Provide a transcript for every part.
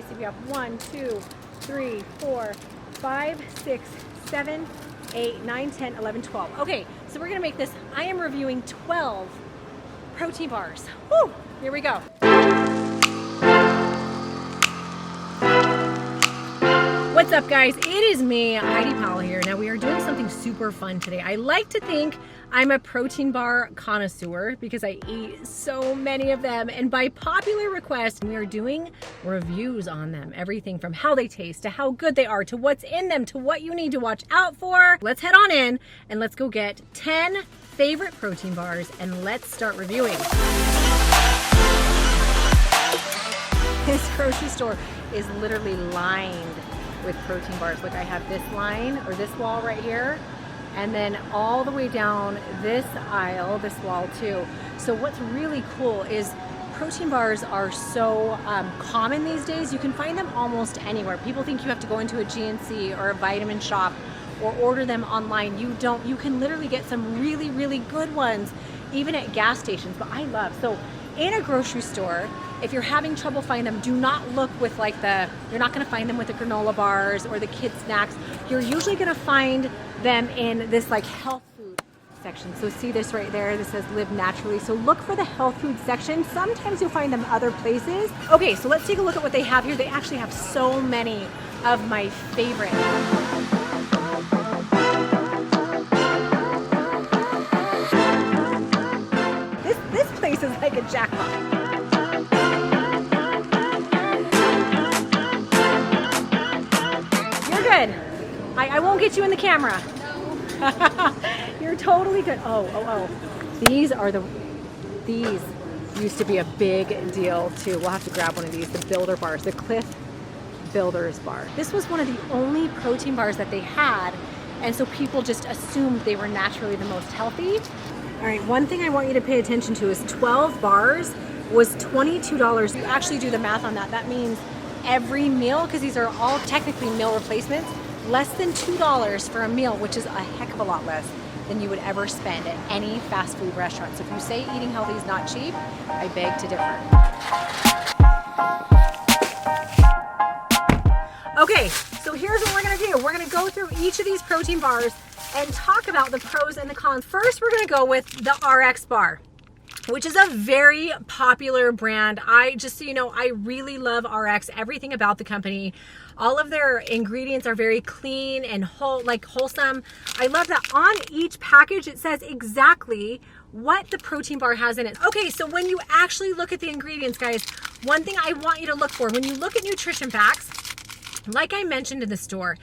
me see, we have 1, 2, 3, 4, 5, 6, 7, 8, 9, 10, 11, 12. Okay, so we're gonna make this, I am reviewing 12 protein bars. Woo, here we go. What's up, guys? It is me, Heidi Powell here. Now we are doing something super fun today. I like to think I'm a protein bar connoisseur because I eat so many of them, and by popular request, we are doing reviews on them. Everything from how they taste to how good they are to what's in them to what you need to watch out for. Let's head on in and let's go get 10 favorite protein bars and let's start reviewing. This grocery store is literally lined with protein bars. Like I have this line or this wall right here, and then all the way down this aisle, this wall too. So what's really cool is protein bars are so common these days. You can find them almost anywhere. People think you have to go into a GNC or a vitamin shop or order them online. You don't. You can literally get some really, really good ones even at gas stations. But I love, so in a grocery store, if you're having trouble finding them, do not look with like you're not gonna find them with the granola bars or the kid snacks. You're usually gonna find them in this like health food section. So see this right there, this says live naturally. So look for the health food section. Sometimes you'll find them other places. Okay, so let's take a look at what they have here. They actually have so many of my favorite. This place is like a jackpot. Good. I won't get you in the camera. You're totally good. Oh. These used to be a big deal too. We'll have to grab one of these, the builder bars, the CLIF Builders bar. This was one of the only protein bars that they had, and so people just assumed they were naturally the most healthy. All right, one thing I want you to pay attention to is 12 bars was $22. You actually do the math on that. That means every meal, because these are all technically meal replacements, less than $2 for a meal, which is a heck of a lot less than you would ever spend at any fast food restaurant. So if you say eating healthy is not cheap, I beg to differ. Okay, so here's what we're gonna do. We're gonna go through each of these protein bars and talk about the pros and the cons. First, we're gonna go with the RX bar, which is a very popular brand. Just so you know, I really love RX, everything about the company. All of their ingredients are very clean and wholesome. I love that on each package it says exactly what the protein bar has in it. Okay, so when you actually look at the ingredients, guys, one thing I want you to look for, when you look at nutrition facts, like I mentioned in the store,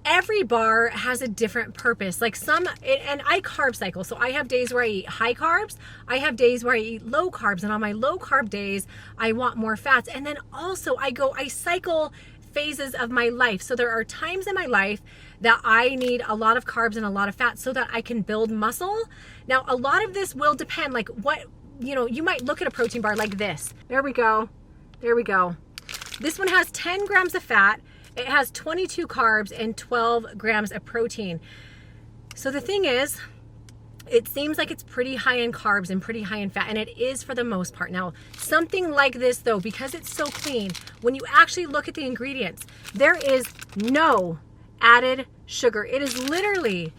every bar has a different purpose. Like and I carb cycle. So I have days where I eat high carbs. I have days where I eat low carbs. And on my low carb days, I want more fats. And then also I cycle phases of my life. So there are times in my life that I need a lot of carbs and a lot of fats so that I can build muscle. Now, a lot of this will depend, like you might look at a protein bar like this. There we go. This one has 10 grams of fat. It has 22 carbs and 12 grams of protein. So the thing is, it seems like it's pretty high in carbs and pretty high in fat, and it is for the most part. Now, something like this though, because it's so clean, when you actually look at the ingredients, there is no added sugar. It is literally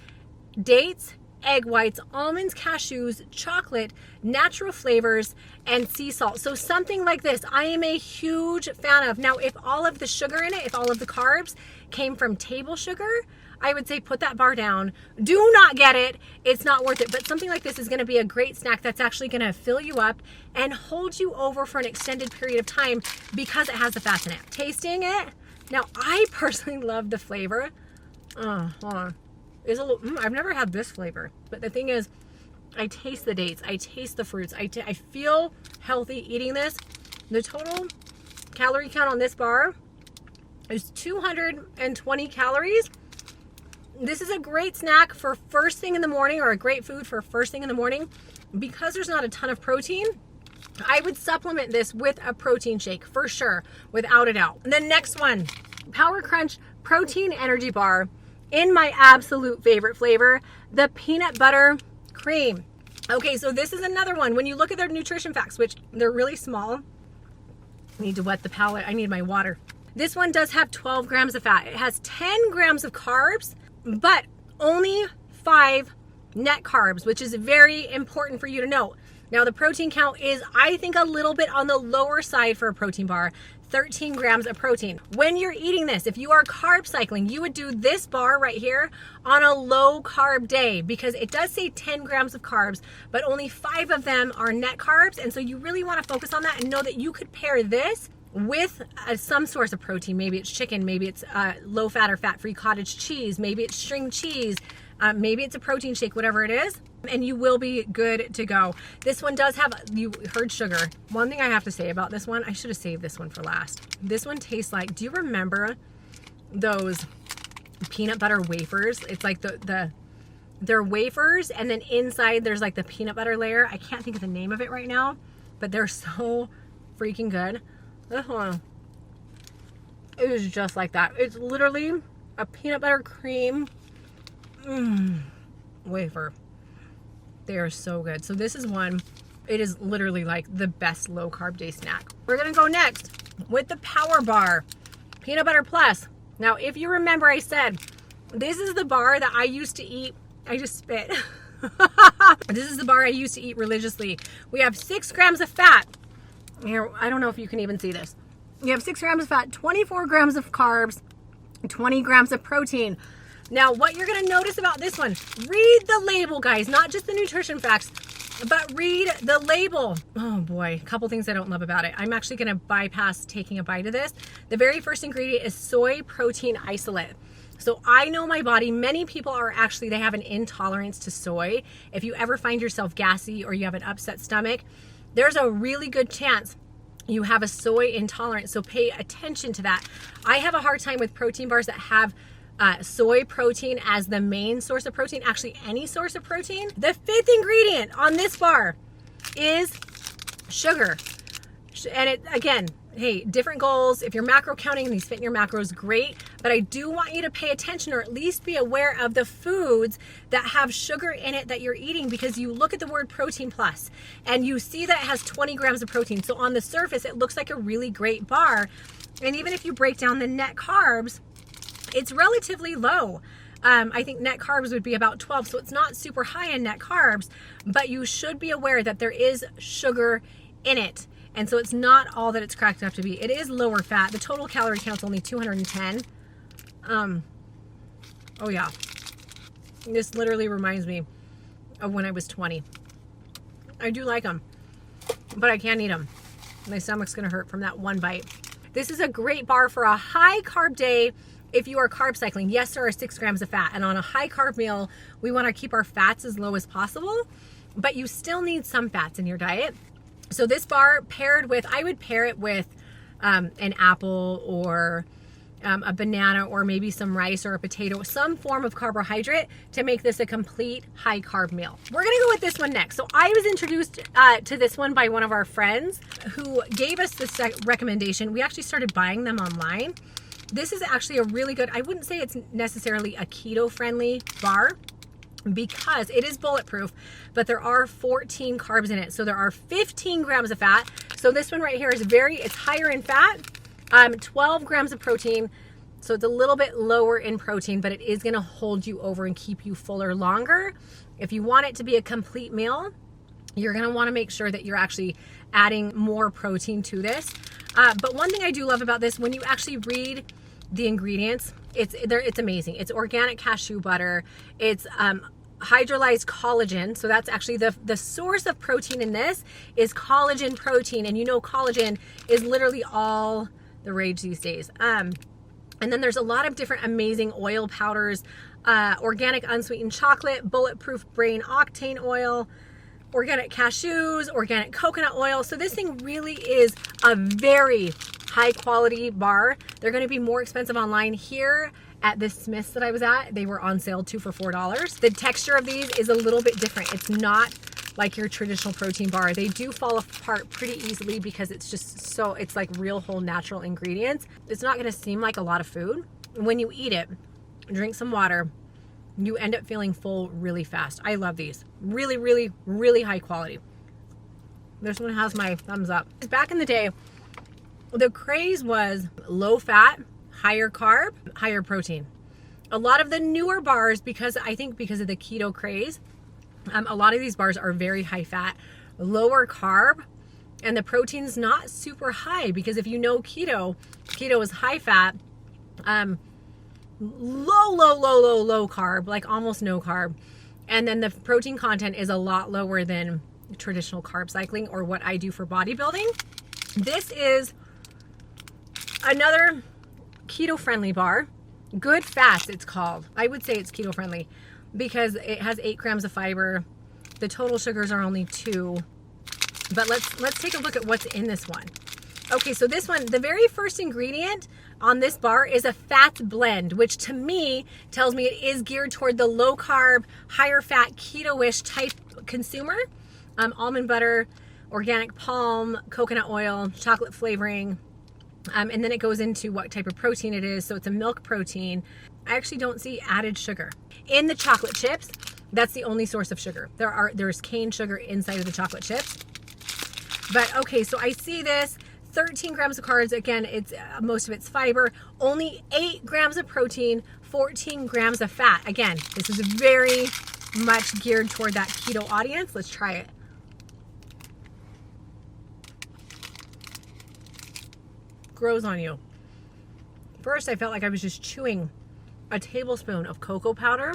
dates, egg whites, almonds, cashews, chocolate, natural flavors, and sea salt. So something like this, I am a huge fan of. Now, if all of the sugar in it, if all of the carbs came from table sugar, I would say put that bar down. Do not get it. It's not worth it. But something like this is going to be a great snack that's actually going to fill you up and hold you over for an extended period of time because it has the fats in it. Tasting it, now I personally love the flavor. Oh, hold on. I've never had this flavor, but the thing is, I taste the dates, I taste the fruits, I feel healthy eating this. The total calorie count on this bar is 220 calories. This is a great snack for first thing in the morning, or a great food for first thing in the morning. Because there's not a ton of protein, I would supplement this with a protein shake for sure, without a doubt. And the next one, Power Crunch Protein Energy Bar. In my absolute favorite flavor, the peanut butter cream. Okay, so this is another one. When you look at their nutrition facts, which they're really small, I need to wet the palate. I need my water. This one does have 12 grams of fat. It has 10 grams of carbs, but only 5 net carbs, which is very important for you to know. Now the protein count is, I think, a little bit on the lower side for a protein bar. 13 grams of protein. When you're eating this, if you are carb cycling, you would do this bar right here on a low carb day, because it does say 10 grams of carbs, but only 5 of them are net carbs. And so you really want to focus on that and know that you could pair this with some source of protein. Maybe it's chicken, maybe it's low fat or fat free cottage cheese, maybe it's string cheese, maybe it's a protein shake, whatever it is, and you will be good to go. This one does have, you heard sugar. One thing I have to say about this one, I should have saved this one for last. This one tastes like, do you remember those peanut butter wafers? It's like they're wafers, and then inside there's like the peanut butter layer. I can't think of the name of it right now, but they're so freaking good. This one, it is just like that. It's literally a peanut butter cream wafer. They are so good. So this is one, it is literally like the best low carb day snack. We're gonna go next with the PowerBar Peanut Butter Plus. Now, if you remember, I said this is the bar that I used to eat. I just spit. This is the bar I used to eat religiously. We have 6 grams of fat. Here, I don't know if you can even see this. You have 6 grams of fat, 24 grams of carbs, 20 grams of protein. Now, what you're going to notice about this one, read the label, guys, not just the nutrition facts, but read the label. Oh boy, a couple things I don't love about it. I'm actually going to bypass taking a bite of this. The very first ingredient is soy protein isolate. So I know my body, many people are actually, they have an intolerance to soy. If you ever find yourself gassy or you have an upset stomach, there's a really good chance you have a soy intolerance. So pay attention to that. I have a hard time with protein bars that have soy protein as the main source of protein, actually any source of protein. The 5th ingredient on this bar is sugar. And it, again, hey, different goals. If you're macro counting and these fit in your macros, great. But I do want you to pay attention, or at least be aware of the foods that have sugar in it that you're eating, because you look at the word protein plus and you see that it has 20 grams of protein. So on the surface, it looks like a really great bar. And even if you break down the net carbs, it's relatively low. I think net carbs would be about 12, so it's not super high in net carbs, but you should be aware that there is sugar in it. And so it's not all that it's cracked up to be. It is lower fat. The total calorie count's only 210. Oh yeah. This literally reminds me of when I was 20. I do like them, but I can't eat them. My stomach's gonna hurt from that one bite. This is a great bar for a high carb day. If you are carb cycling, yes, there are 6 grams of fat. And on a high carb meal, we want to keep our fats as low as possible, but you still need some fats in your diet. So this bar paired with, I would pair it with an apple or a banana, or maybe some rice or a potato, some form of carbohydrate to make this a complete high carb meal. We're gonna go with this one next. So I was introduced to this one by one of our friends who gave us this recommendation. We actually started buying them online. This is actually a really good, I wouldn't say it's necessarily a keto friendly bar, because it is bulletproof, but there are 14 carbs in it. So there are 15 grams of fat. So this one right here is it's higher in fat, 12 grams of protein. So it's a little bit lower in protein, but it is gonna hold you over and keep you fuller longer. If you want it to be a complete meal, you're gonna wanna make sure that you're actually adding more protein to this. But one thing I do love about this, when you actually read the ingredients, it's amazing. It's organic cashew butter. It's hydrolyzed collagen. So that's actually the source of protein in this is collagen protein. And you know collagen is literally all the rage these days. And then there's a lot of different amazing oil powders, organic unsweetened chocolate, bulletproof brain octane oil, organic cashews, organic coconut oil. So this thing really is a very high quality bar. They're going to be more expensive online. Here at this Smith's that I was at, they were on sale 2 for $4. The texture of these is a little bit different. It's not like your traditional protein bar. They do fall apart pretty easily because it's just so, it's like real whole natural ingredients. It's not going to seem like a lot of food. When you eat it, drink some water, you end up feeling full really fast. I love these. Really, really, really high quality. This one has my thumbs up. Back in the day, The craze was low fat, higher carb, higher protein. A lot of the newer bars, because I think because of the keto craze, a lot of these bars are very high fat, lower carb, and the protein's not super high, because if you know keto is high fat, low carb, like almost no carb. And then the protein content is a lot lower than traditional carb cycling or what I do for bodybuilding. This is another keto friendly bar. Good fats, it's called. I would say it's keto friendly because it has 8 grams of fiber. The total sugars are only 2. But let's take a look at what's in this one. Okay, so this one, the very first ingredient on this bar is a fats blend, which to me tells me it is geared toward the low carb, higher fat, keto-ish type consumer. Almond butter, organic palm, coconut oil, chocolate flavoring, and then it goes into what type of protein it is. So it's a milk protein. I actually don't see added sugar. In the chocolate chips, that's the only source of sugar. There's cane sugar inside of the chocolate chips. But okay, so I see this, 13 grams of carbs. Again, it's most of it's fiber, only 8 grams of protein, 14 grams of fat. Again, this is very much geared toward that keto audience. Let's try it. Grows on you. First, I felt like I was just chewing a tablespoon of cocoa powder.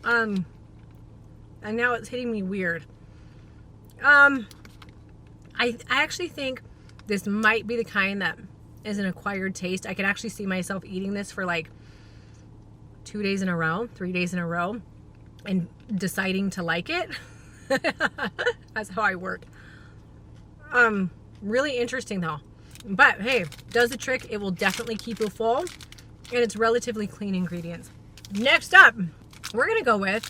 And now it's hitting me weird. I actually think this might be the kind that is an acquired taste. I could actually see myself eating this for like 2 days in a row, 3 days in a row, and deciding to like it. That's how I work. Really interesting though. But hey, does the trick. It will definitely keep you full, and it's relatively clean ingredients. Next up, we're gonna go with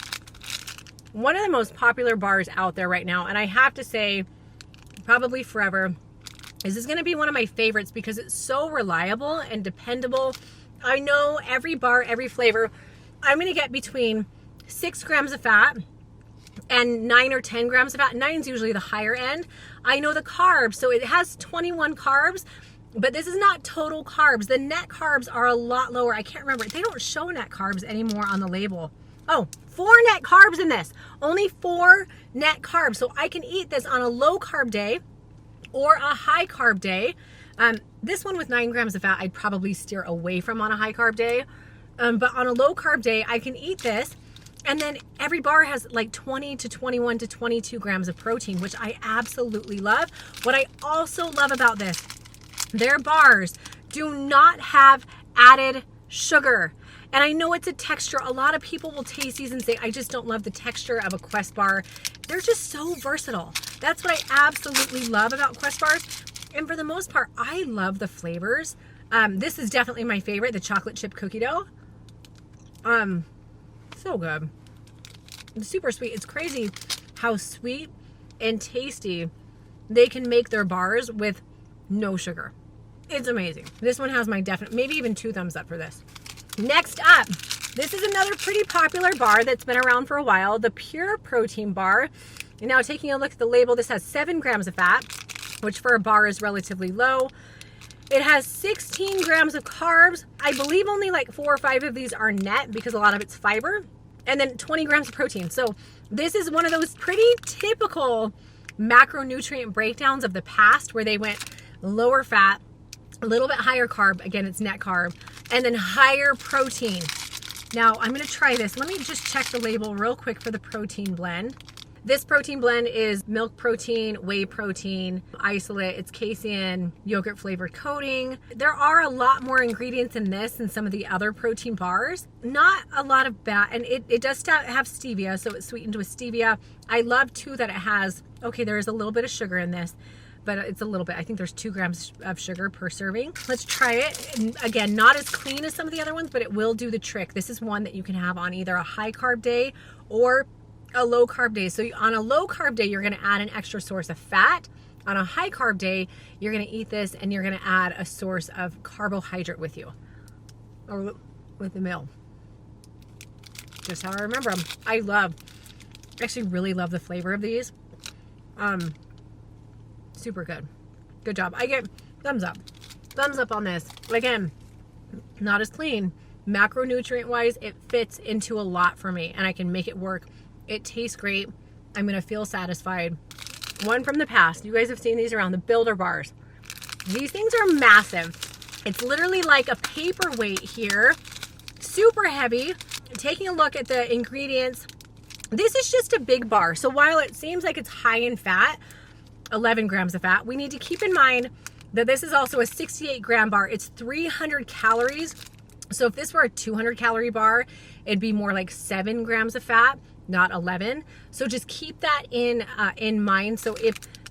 one of the most popular bars out there right now, and I have to say, probably forever, this is gonna be one of my favorites because it's so reliable and dependable. I know every bar, every flavor, I'm gonna get between 6 grams of fat and 9 or 10 grams of fat. 9's usually the higher end. I know the carbs, so it has 21 carbs, but this is not total carbs. The net carbs are a lot lower. I can't remember. They don't show net carbs anymore on the label. Oh, 4 net carbs in this. Only 4 net carbs. So I can eat this on a low carb day or a high carb day. This one with 9 grams of fat, I'd probably steer away from on a high carb day. But on a low carb day, I can eat this. And then every bar has like 20 to 21 to 22 grams of protein, which I absolutely love. What I also love about this, their bars do not have added sugar. And I know it's a texture. A lot of people will taste these and say, I just don't love the texture of a Quest bar. They're just so versatile. That's what I absolutely love about Quest bars. And for the most part, I love the flavors. This is definitely my favorite, the chocolate chip cookie dough. So good. It's super sweet. It's crazy how sweet and tasty they can make their bars with no sugar. It's amazing. This one has my definite, maybe even 2 thumbs up for this. Next up, this is another pretty popular bar that's been around for a while, the Pure Protein Bar. And now taking a look at the label, this has 7 grams of fat, which for a bar is relatively low. It has 16 grams of carbs. I believe only like 4 or 5 of these are net because a lot of it's fiber. And then 20 grams of protein. So this is one of those pretty typical macronutrient breakdowns of the past where they went lower fat, a little bit higher carb. Again, it's net carb. And then higher protein. Now I'm going to try this. Let me just check the label real quick for the protein blend. This protein blend is milk protein, whey protein, isolate, it's casein, yogurt flavored coating. There are a lot more ingredients in this than some of the other protein bars. Not a lot of and it does have stevia, so it's sweetened with stevia. I love too that it has, okay, there is a little bit of sugar in this, but it's a little bit. I think there's 2 grams of sugar per serving. Let's try it. And again, not as clean as some of the other ones, but it will do the trick. This is one that you can have on either a high carb day or a low carb day. So on a low carb day, you're going to add an extra source of fat. On a high carb day, you're going to eat this and you're going to add a source of carbohydrate with you or with the meal. Just how I remember them. I actually really love the flavor of these. Super good. Good job. I get thumbs up. thumbs up on this. Again, not as clean. Macronutrient wise, it fits into a lot for me and I can make it work. It tastes great. I'm gonna feel satisfied. One from the past, you guys have seen these around, the Builder bars. These things are massive. It's literally like a paperweight here, super heavy. Taking a look at the ingredients, this is just a big bar. So while it seems like it's high in fat, 11 grams of fat, we need to keep in mind that this is also a 68 gram bar. It's 300 calories. So if this were a 200 calorie bar, it'd be more like 7 grams of fat, not 11. So just keep that in mind. So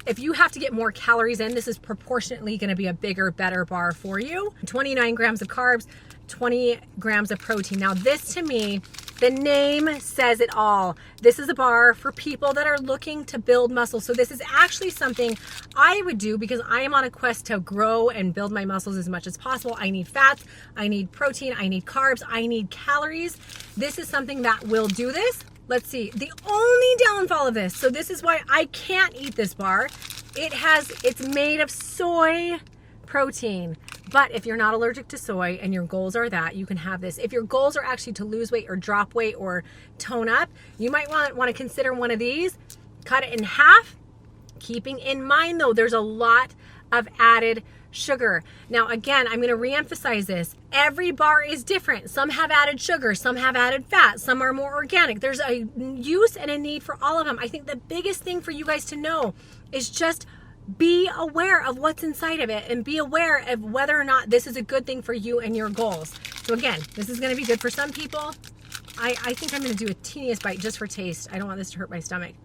if you have to get more calories in, this is proportionately going to be a bigger, better bar for you. 29 grams of carbs, 20 grams of protein. Now this, to me, the name says it all. This is a bar for people that are looking to build muscle. So this is actually something I would do because I am on a quest to grow and build my muscles as much as possible. I need fats, I need protein, I need carbs, I need calories. This is something that will do this. Let's see, the only downfall of this, so this is why I can't eat this bar. It's made of soy protein. But if you're not allergic to soy and your goals are that, you can have this. If your goals are actually to lose weight or drop weight or tone up, you might want to consider one of these. Cut it in half. Keeping in mind though, there's a lot of added sugar. Now again, I'm going to reemphasize this. Every bar is different. Some have added sugar, some have added fat, some are more organic. There's a use and a need for all of them. I think the biggest thing for you guys to know is just be aware of what's inside of it and be aware of whether or not this is a good thing for you and your goals. So again, this is going to be good for some people. I think I'm going to do a teeniest bite just for taste. I don't want this to hurt my stomach.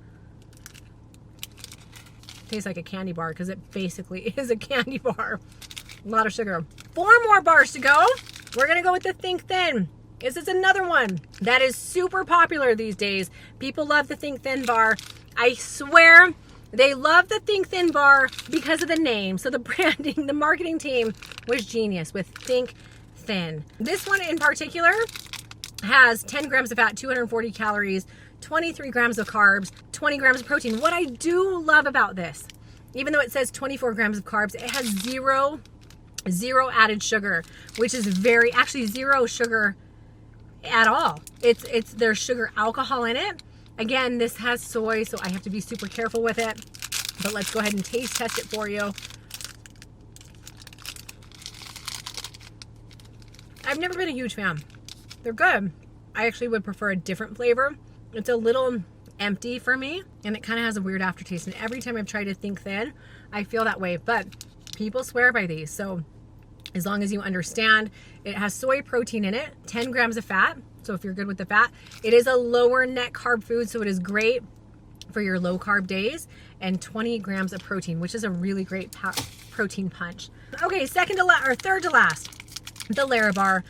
Tastes like a candy bar because it basically is a candy bar. A lot of sugar. 4 more bars to go. We're going to go with the Think Thin. This is another one that is super popular these days. People love the Think Thin bar. I swear they love the Think Thin bar because of the name. So the branding, the marketing team was genius with Think Thin. This one in particular has 10 grams of fat, 240 calories, 23 grams of carbs, 20 grams of protein. What I do love about this, even though it says 24 grams of carbs, it has zero added sugar, which is actually zero sugar at all. There's sugar alcohol in it. Again, this has soy, so I have to be super careful with it. But let's go ahead and taste test it for you. I've never been a huge fan. They're good. I actually would prefer a different flavor. It's a little empty for me, and it kind of has a weird aftertaste. And every time I've tried to Think Thin, I feel that way. But people swear by these. So as long as you understand, it has soy protein in it, 10 grams of fat. So if you're good with the fat, it is a lower net carb food. So it is great for your low carb days, and 20 grams of protein, which is a really great protein punch. Okay, third to last, the LARA bar.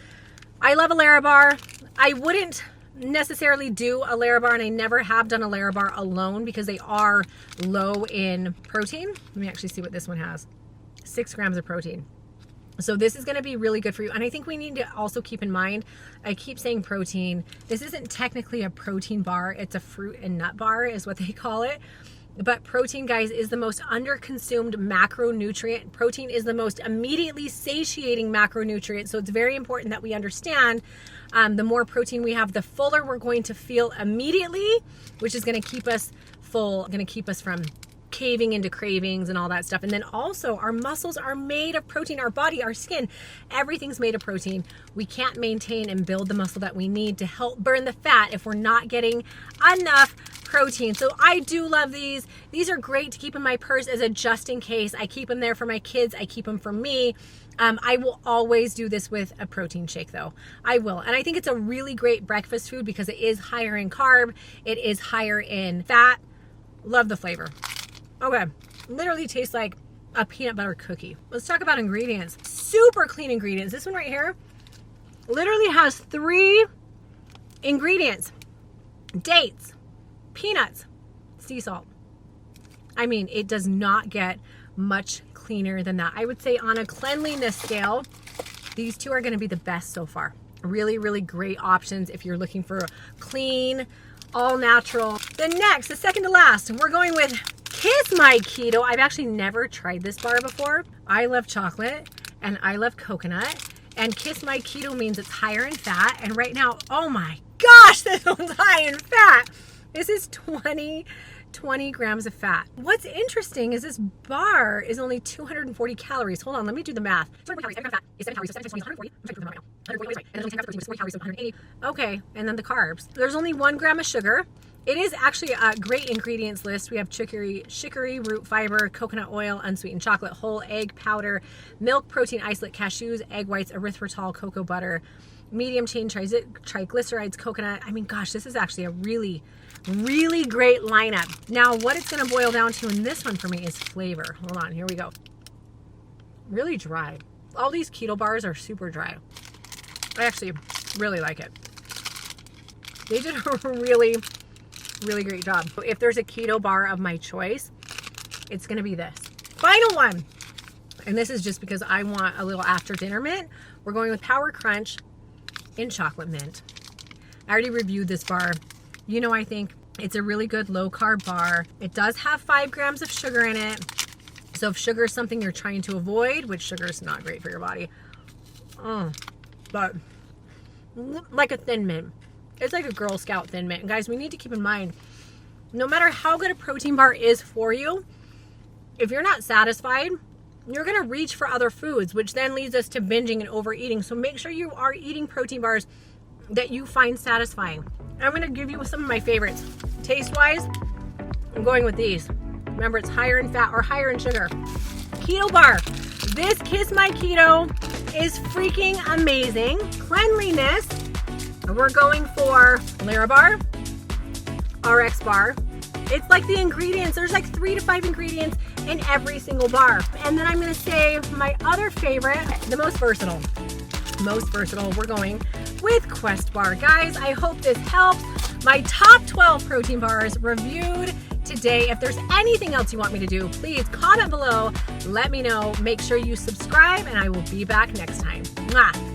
I love a LARA bar. I wouldn't necessarily do a LARA bar, and I never have done a LARA bar alone because they are low in protein. Let me actually see what this one has. 6 grams of protein. So this is going to be really good for you. And I think we need to also keep in mind, I keep saying protein. This isn't technically a protein bar. It's a fruit and nut bar is what they call it. But protein, guys, is the most underconsumed macronutrient. Protein is the most immediately satiating macronutrient. So it's very important that we understand the more protein we have, the fuller we're going to feel immediately, which is going to keep us full, going to keep us from caving into cravings and all that stuff. And then also our muscles are made of protein, our body, our skin, everything's made of protein. We can't maintain and build the muscle that we need to help burn the fat if we're not getting enough protein. So I do love these. These are great to keep in my purse as a just in case. I keep them there for my kids. I keep them for me. I will always do this with a protein shake though. I will. And I think it's a really great breakfast food because it is higher in carb. It is higher in fat. Love the flavor. Okay, literally tastes like a peanut butter cookie. Let's talk about ingredients. Super clean ingredients. This one right here literally has 3 ingredients: dates, peanuts, sea salt. I mean, it does not get much cleaner than that. I would say on a cleanliness scale, these 2 are going to be the best so far. Really, really great options if you're looking for clean, all natural. The second to last, we're going with Kiss My Keto. I've actually never tried this bar before. I love chocolate, and I love coconut. And Kiss My Keto means it's higher in fat. And right now, oh my gosh, this one's high in fat. This is 20 grams of fat. What's interesting is this bar is only 240 calories. Hold on, let me do the math. 240 calories, 7 grams of fat is 7 calories, so 7 times 20 is 140. I'm trying to do the math right now. 140 right. And then only 10 grams of protein, which is 40 calories, so 180. Okay, and then the carbs. There's only 1 gram of sugar. It is actually a great ingredients list. We have chicory, root fiber, coconut oil, unsweetened chocolate, whole egg powder, milk, protein isolate, cashews, egg whites, erythritol, cocoa butter, medium chain triglycerides, coconut. I mean, gosh, this is actually a really great lineup. Now, what it's going to boil down to in this one for me is flavor. Hold on, here we go. Really dry. All these keto bars are super dry. I actually really like it. They did a really great job. If there's a keto bar of my choice, it's going to be this. Final one. And this is just because I want a little after dinner mint. We're going with Power Crunch in chocolate mint. I already reviewed this bar. You know, I think it's a really good low carb bar. It does have 5 grams of sugar in it. So if sugar is something you're trying to avoid, which sugar is not great for your body, but like a Thin Mint. It's like a Girl Scout Thin Mint. And guys, we need to keep in mind, no matter how good a protein bar is for you, if you're not satisfied, you're going to reach for other foods, which then leads us to binging and overeating. So make sure you are eating protein bars that you find satisfying. I'm going to give you some of my favorites. Taste-wise, I'm going with these. Remember, it's higher in fat or higher in sugar. Keto bar. This Kiss My Keto is freaking amazing. Cleanliness. We're going for LARA bar, RX bar. It's like the ingredients. There's like 3 to 5 ingredients in every single bar. And then I'm going to say my other favorite, the most versatile. We're going with Quest bar. Guys, I hope this helps. My top 12 protein bars reviewed today. If there's anything else you want me to do, please comment below. Let me know. Make sure you subscribe, and I will be back next time. Mwah.